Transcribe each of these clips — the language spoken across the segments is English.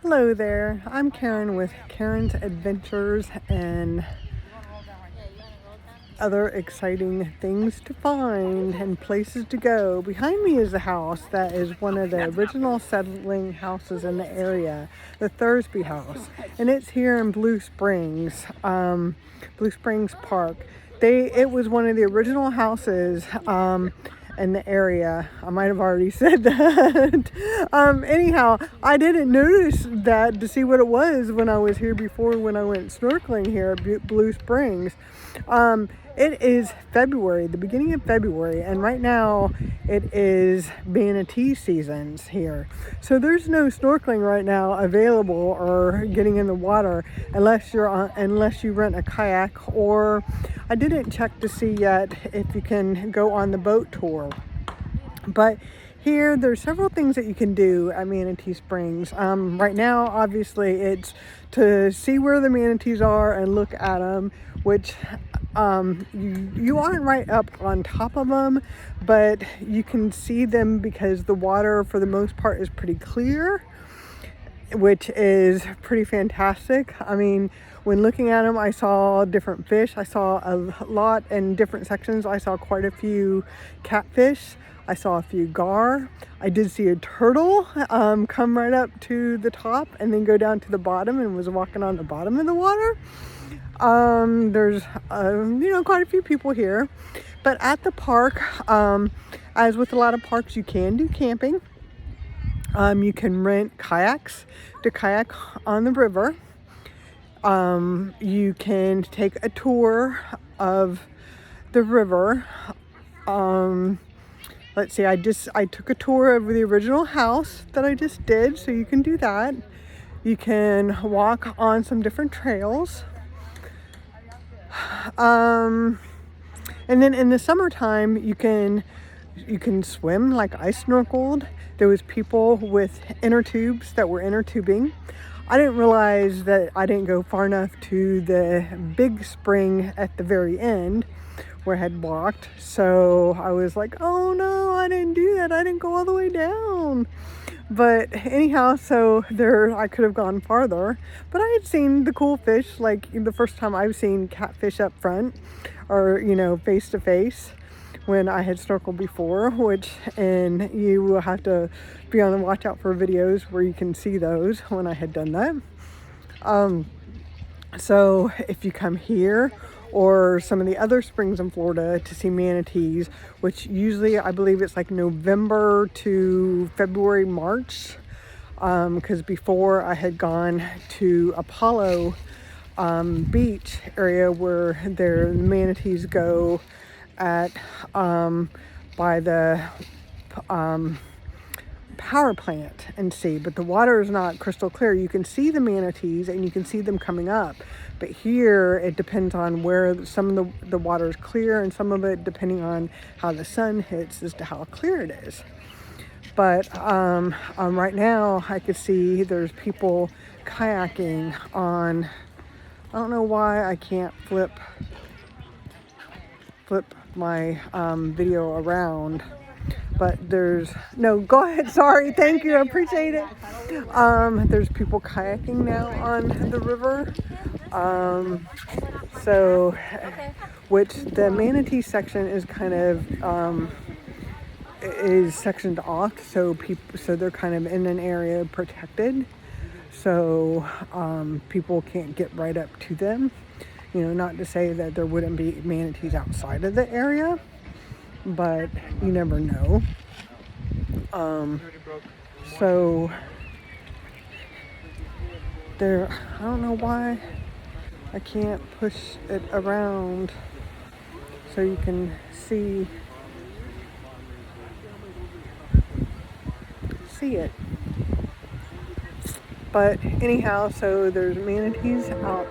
Hello there, I'm Karen with Karen's Adventures and other exciting things to find and places to go. Behind me is a house that is one of the original settling houses in the area, the Thursby House, and it's here in Blue Springs Park. It was one of the original houses in the area. I might have already said that. Anyhow, I didn't notice that to see what it was when I was here before, when I went snorkeling here at Blue Springs. It is February, the beginning of February, and right now it is manatee seasons here. So there's no snorkeling right now available or getting in the water unless you rent a kayak, or I didn't check to see yet if you can go on the boat tour. But here, there's several things that you can do at Manatee Springs. Right now, obviously, it's to see where the manatees are and look at them, which you aren't right up on top of them, but you can see them because the water, for the most part, is pretty clear, which is pretty fantastic. I mean, when looking at them, I saw different fish. I saw a lot in different sections. I saw quite a few catfish. I saw a few gar. I did see a turtle come right up to the top and then go down to the bottom and was walking on the bottom of the water. There's quite a few people here, but at the park, as with a lot of parks, you can do camping. You can rent kayaks to kayak on the river. You can take a tour of the river. Let's see, I took a tour of the original house that I just did, so you can do that. You can walk on some different trails. And then in the summertime, you can swim like I snorkeled. There was people with inner tubes that were inner tubing. I didn't realize that I didn't go far enough to the big spring at the very end where I had walked. So I was like, oh no, I didn't do that. I didn't go all the way down. But anyhow, so there, I could have gone farther, but I had seen the cool fish, like the first time I've seen catfish up front, or, face to face, when I had snorkeled before, and you will have to be on the watch out for videos where you can see those when I had done that. So if you come here, or some of the other springs in Florida to see manatees, which usually I believe it's like November to February, March, because before I had gone to Apollo Beach area where their manatees go at by the power plant and see, but the water is not crystal clear. You can see the manatees and you can see them coming up, but here it depends on where some of the water is clear, and some of it depending on how the sun hits as to how clear it is. But right now I could see there's people kayaking on, I don't know why I can't flip my video around, but go ahead, sorry, thank you, I appreciate it. There's people kayaking now on the river, which the manatee section is kind of is sectioned off, so they're kind of in an area protected, so people can't get right up to them. Not to say that there wouldn't be manatees outside of the area, but you never know. So there, I don't know why I can't push it around so you can see it. But anyhow, so there's manatees out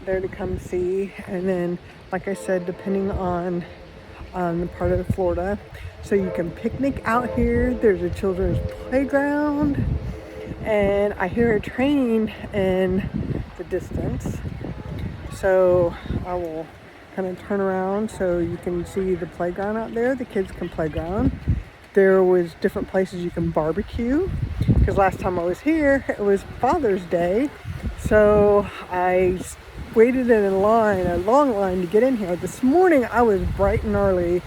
there to come see, and then, like I said, depending on the part of Florida, so you can picnic out here. There's a children's playground, and I hear a train in the distance, so I will kind of turn around so you can see the playground out there. The kids can playground. There was different places you can barbecue, because last time I was here, it was Father's Day. So I waited in a long line to get in here. This morning I was bright and early.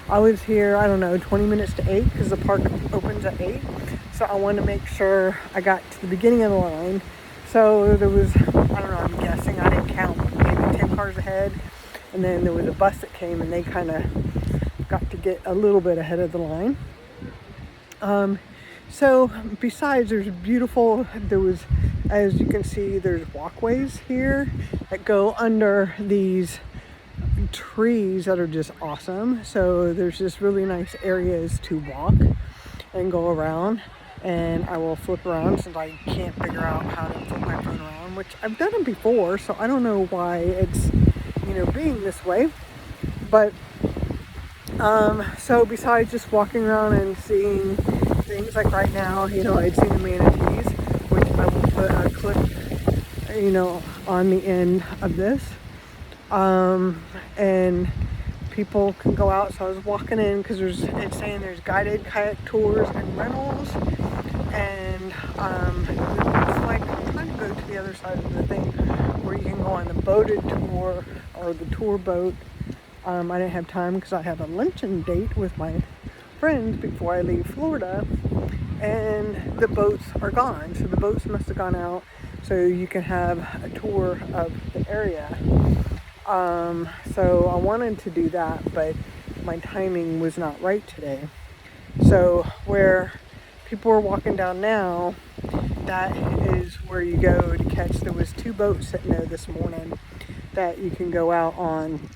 I was here, I don't know, 20 minutes to 8 because the park opens at 8. So I wanted to make sure I got to the beginning of the line. So there was, I don't know, I'm guessing, I didn't count, maybe 10 cars ahead. And then there was a bus that came and they kind of got to get a little bit ahead of the line. So besides, there was, as you can see, there's walkways here that go under these trees that are just awesome. So there's just really nice areas to walk and go around. And I will flip around since I can't figure out how to flip my phone around, which I've done it before, so I don't know why it's, being this way. But so besides just walking around and seeing things like right now, I'd seen the manatees, which I will put a clip, on the end of this. And people can go out. So I was walking in because it's saying there's guided kayak tours and rentals. And it's like I'm trying to go to the other side of the thing where you can go on the boated tour or the tour boat. I didn't have time because I have a luncheon date with my friends before I leave Florida, and the boats are gone. So the boats must have gone out so you can have a tour of the area. So I wanted to do that, but my timing was not right today. So where people are walking down now, that is where you go to catch. There was 2 boats sitting there this morning that you can go out on,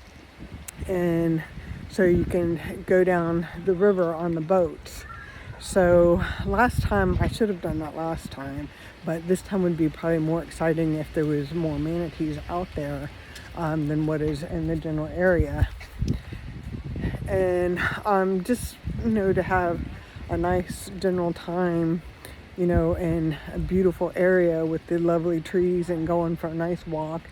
and so you can go down the river on the boats. So last time, I should have done that last time, but this time would be probably more exciting if there was more manatees out there than what is in the general area. And just, to have a nice general time, in a beautiful area with the lovely trees and going for a nice walk.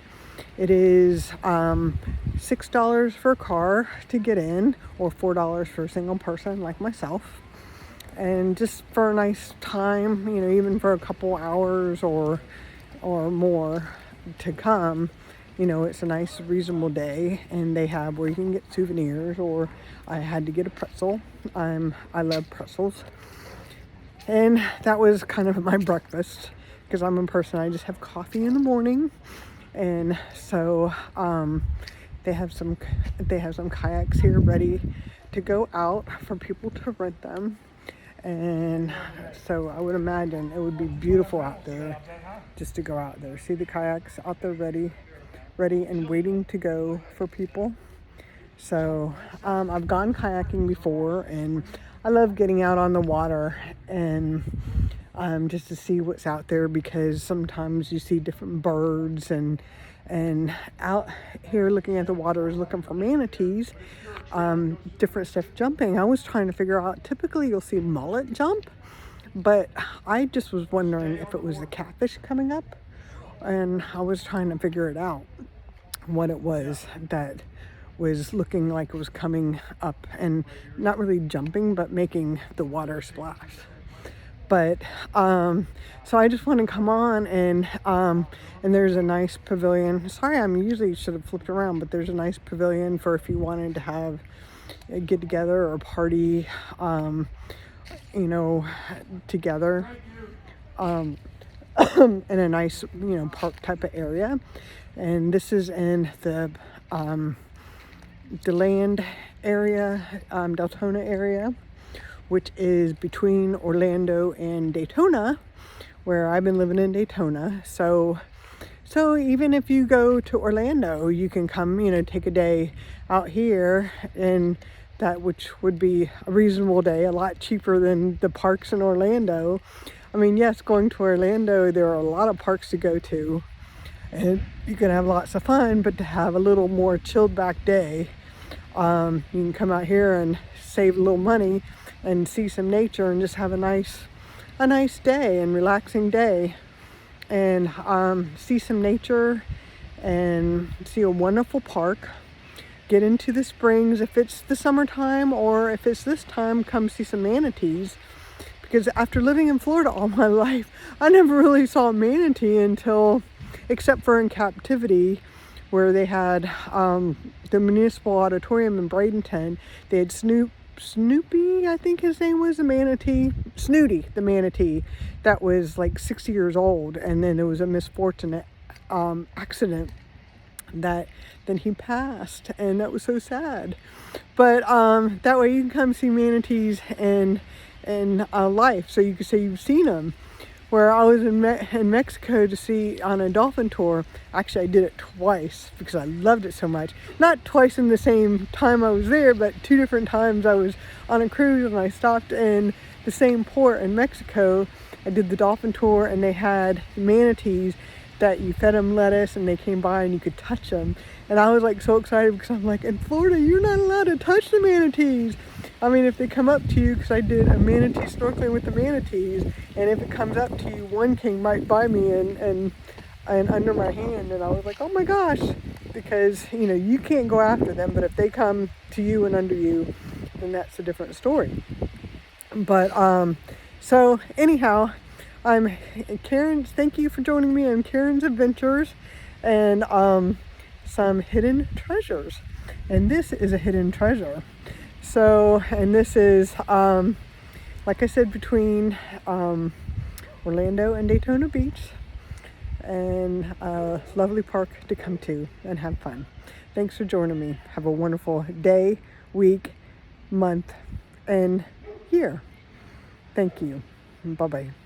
It is $6 for a car to get in, or $4 for a single person like myself. And just for a nice time, even for a couple hours or more to come, it's a nice reasonable day. And they have where you can get souvenirs, or I had to get a pretzel. I love pretzels. And that was kind of my breakfast, because I'm a person, I just have coffee in the morning. And so they have some kayaks here ready to go out for people to rent them. And so I would imagine it would be beautiful out there just to go out there. See the kayaks out there ready and waiting to go for people. So I've gone kayaking before, and I love getting out on the water and just to see what's out there, because sometimes you see different birds, and out here looking at the water is looking for manatees, different stuff jumping. I was trying to figure out, typically you'll see mullet jump, but I just was wondering if it was the catfish coming up, and I was trying to figure it out, what it was that was looking like it was coming up and not really jumping, but making the water splash. But so I just want to come on, and there's a nice pavilion. Sorry, usually should have flipped around, but there's a nice pavilion for if you wanted to have a get together or party, together, in a nice, park type of area. And this is in the DeLand area, Daytona area, which is between Orlando and Daytona, where I've been living in Daytona. So even if you go to Orlando, you can come, take a day out here, and that which would be a reasonable day, a lot cheaper than the parks in Orlando. I mean, yes, going to Orlando, there are a lot of parks to go to, and you can have lots of fun, but to have a little more chilled back day, you can come out here and save a little money and see some nature and just have a nice day and relaxing day, and see some nature and see a wonderful park. Get into the springs if it's the summertime, or if it's this time, come see some manatees, because after living in Florida all my life, I never really saw a manatee until, except for in captivity, where they had the municipal auditorium in Bradenton. They had Snoopy, I think his name was, the manatee. Snooty, the manatee, that was like 60 years old. And then there was a misfortunate accident that then he passed, and that was so sad. But that way you can come see manatees in life, so you can say you've seen them. Where I was in Mexico to see on a dolphin tour. Actually, I did it twice because I loved it so much. Not twice in the same time I was there, but 2 different times I was on a cruise and I stopped in the same port in Mexico. I did the dolphin tour, and they had manatees that you fed them lettuce and they came by and you could touch them. And I was like so excited because I'm like, in Florida, you're not allowed to touch the manatees. I mean, if they come up to you, because I did a manatee snorkeling with the manatees, and if it comes up to you, one came right by me and under my hand, and I was like, oh my gosh, because you know, you can't go after them, but if they come to you and under you, then that's a different story. But so anyhow, I'm Karen's. Thank you for joining me on Karen's Adventures and some hidden treasures. And this is a hidden treasure. So, and this is, like I said, between Orlando and Daytona Beach, and a lovely park to come to and have fun. Thanks for joining me. Have a wonderful day, week, month, and year. Thank you. Bye-bye.